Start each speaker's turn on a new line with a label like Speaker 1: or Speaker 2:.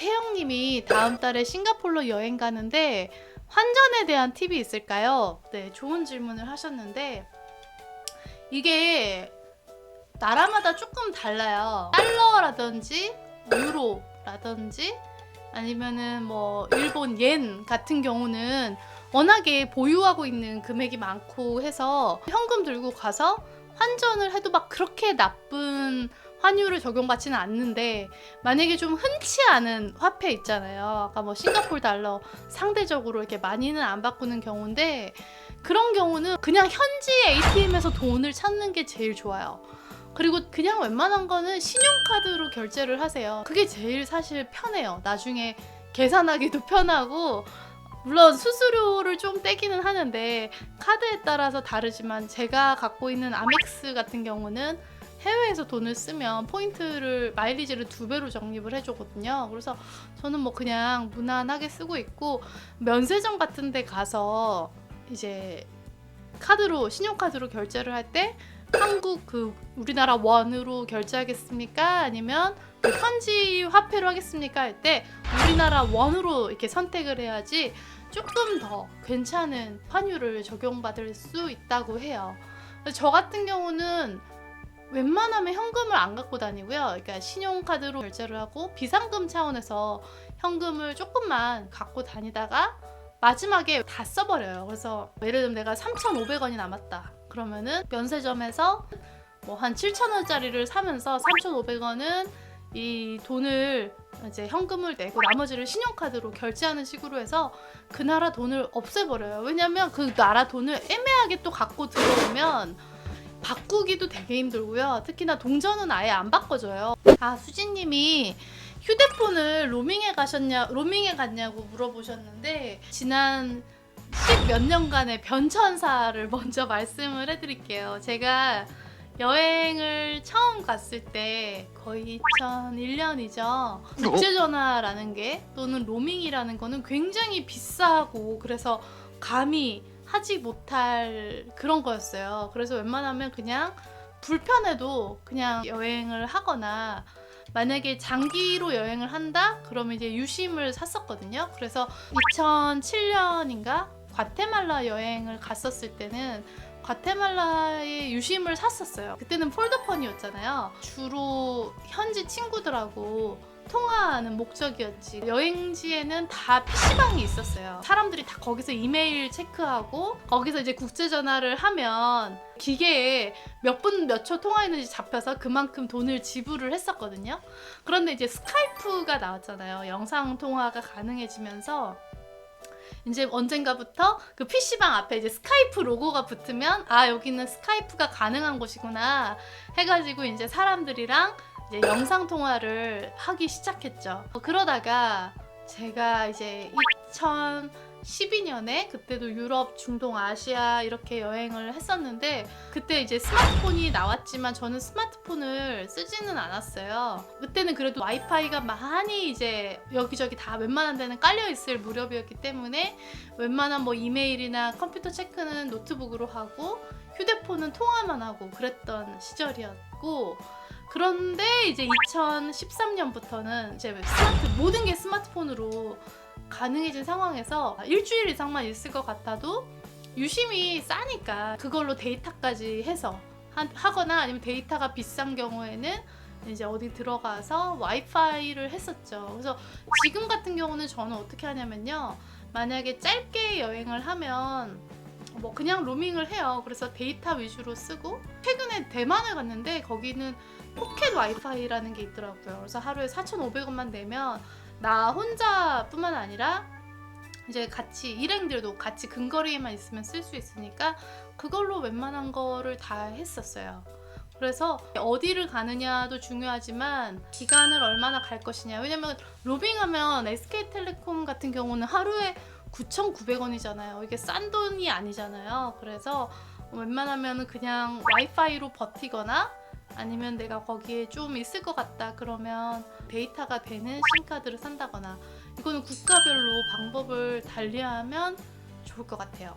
Speaker 1: 태영님이 다음 달에 싱가포르 여행 가는데 환전에 대한 팁이 있을까요? 네, 좋은 질문을 하셨는데 이게 나라마다 조금 달라요. 달러라든지 유로라든지 아니면은 뭐 일본 옌 같은 경우는 워낙에 보유하고 있는 금액이 많고 해서 현금 들고 가서 환전을 해도 막 그렇게 나쁜 환율을 적용받지는 않는데, 만약에 좀 흔치 않은 화폐 있잖아요. 아까 뭐 싱가포르 달러 상대적으로 이렇게 많이는 안 바꾸는 경우인데, 그런 경우는 그냥 현지 ATM에서 돈을 찾는 게 제일 좋아요. 그리고 그냥 웬만한 거는 신용카드로 결제를 하세요. 그게 제일 사실 편해요. 나중에 계산하기도 편하고, 물론 수수료를 좀 떼기는 하는데 카드에 따라서 다르지만, 제가 갖고 있는 아멕스 같은 경우는 해외에서 돈을 쓰면 포인트를, 마일리지를 2배로 적립을 해주거든요. 그래서 저는 뭐 그냥 무난하게 쓰고 있고, 면세점 같은 데 가서 이제 카드로, 신용카드로 결제를 할 때 한국 우리나라 원으로 결제하겠습니까? 아니면 현지 화폐로 하겠습니까? 할 때 우리나라 원으로 이렇게 선택을 해야지 조금 더 괜찮은 환율을 적용받을 수 있다고 해요. 저 같은 경우는 웬만하면 현금을 안 갖고 다니고요. 그러니까 신용카드로 결제를 하고 비상금 차원에서 현금을 조금만 갖고 다니다가 마지막에 다 써버려요. 그래서 예를 들면 내가 3,500원이 남았다. 그러면은 면세점에서 뭐 한 7,000원짜리를 사면서 3,500원은 이 돈을 이제 현금을 내고 나머지를 신용카드로 결제하는 식으로 해서 그 나라 돈을 없애버려요. 왜냐면 그 나라 돈을 애매하게 또 갖고 들어오면 바꾸기도 되게 힘들고요. 특히나 동전은 아예 안 바꿔줘요. 수진님이 휴대폰을 로밍에 갔냐고 물어보셨는데, 지난 10몇 년간의 변천사를 먼저 말씀을 해드릴게요. 제가 여행을 처음 갔을 때 거의 2001년이죠. 국제전화라는 게, 또는 로밍이라는 거는 굉장히 비싸고, 그래서 감히 하지 못할 그런 거였어요. 그래서 웬만하면 그냥 불편해도 그냥 여행을 하거나, 만약에 장기로 여행을 한다? 그러면 이제 유심을 샀었거든요. 그래서 2007년인가 과테말라 여행을 갔었을 때는 과테말라에 유심을 샀었어요. 그때는 폴더폰이었잖아요. 주로 현지 친구들하고 통화하는 목적이었지. 여행지에는 다 PC방이 있었어요. 사람들이 다 거기서 이메일 체크하고, 거기서 이제 국제전화를 하면 기계에 몇 분 몇 초 통화했는지 잡혀서 그만큼 돈을 지불을 했었거든요. 그런데 이제 스카이프가 나왔잖아요. 영상통화가 가능해지면서 이제 언젠가부터 그 PC방 앞에 이제 스카이프 로고가 붙으면 여기는 스카이프가 가능한 곳이구나 해가지고 이제 사람들이랑 이제 영상 통화를 하기 시작했죠. 그러다가 제가 이제 2012년에 그때도 유럽, 중동, 아시아 이렇게 여행을 했었는데, 그때 이제 스마트폰이 나왔지만 저는 스마트폰을 쓰지는 않았어요. 그때는 그래도 와이파이가 많이 이제 여기저기 다 웬만한 데는 깔려 있을 무렵이었기 때문에 웬만한 뭐 이메일이나 컴퓨터 체크는 노트북으로 하고 휴대폰은 통화만 하고 그랬던 시절이었고, 그런데 이제 2013년부터는 이제 모든 게 스마트폰으로 가능해진 상황에서 일주일 이상만 있을 것 같아도 유심히 싸니까 그걸로 데이터까지 해서 하거나, 아니면 데이터가 비싼 경우에는 이제 어디 들어가서 와이파이를 했었죠. 그래서 지금 같은 경우는 저는 어떻게 하냐면요, 만약에 짧게 여행을 하면 뭐 그냥 로밍을 해요. 그래서 데이터 위주로 쓰고, 최근에 대만을 갔는데 거기는 포켓 와이파이라는 게 있더라고요. 그래서 하루에 4,500원만 내면 나 혼자뿐만 아니라 이제 같이 일행들도 같이 근거리에만 있으면 쓸 수 있으니까 그걸로 웬만한 거를 다 했었어요. 그래서 어디를 가느냐도 중요하지만 기간을 얼마나 갈 것이냐. 왜냐면 로밍하면 SK텔레콤 같은 경우는 하루에 9,900원이잖아요. 이게 싼 돈이 아니잖아요. 그래서 웬만하면 그냥 와이파이로 버티거나, 아니면 내가 거기에 좀 있을 것 같다 그러면 데이터가 되는 심카드를 산다거나, 이거는 국가별로 방법을 달리하면 좋을 것 같아요.